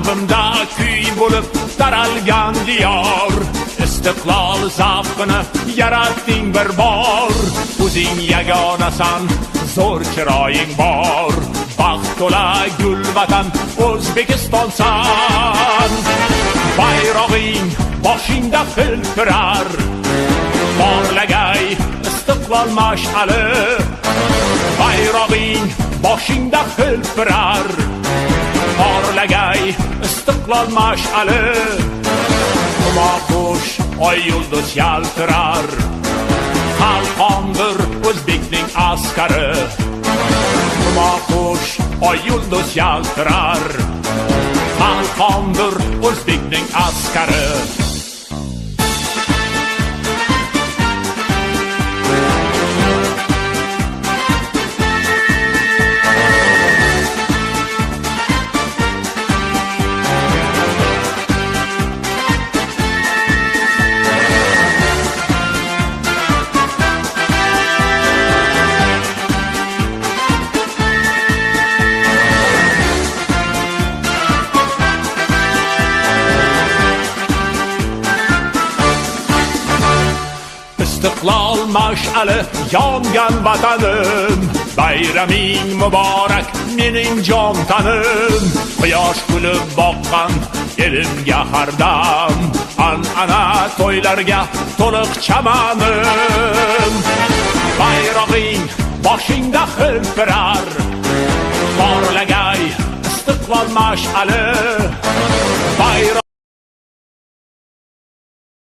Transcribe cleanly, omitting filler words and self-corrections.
qalbimda kuy bo'lib taralgan diyor. Istiqlol zavqini yaratding bir bor. O'zing yagonasan, zo'r chiroying bor. Baxt to'la gul vatan O'zbekistonsan. Bayrog'ing boshingda hilpirar, porlagay istiqlol mash'ali. Bayrog'ing boshingda hilpirar, porlagay istiqlol mash'ali. Xumoxush oy yulduz yaltirar, xalqondir o'zbekning askari. Xumoxush oy yulduz yaltirar, xalqondir o'zbekning askari. Istiqlol mash'ali yongan vatanim, bayraming muborak mening jon tanim. Quyosh kulib boqqan elimga har dam, an'ana to'ylarga to'liq chamanim. Bayrog'ing boshingda hilpirar, porlagay istiqlol mash'ali.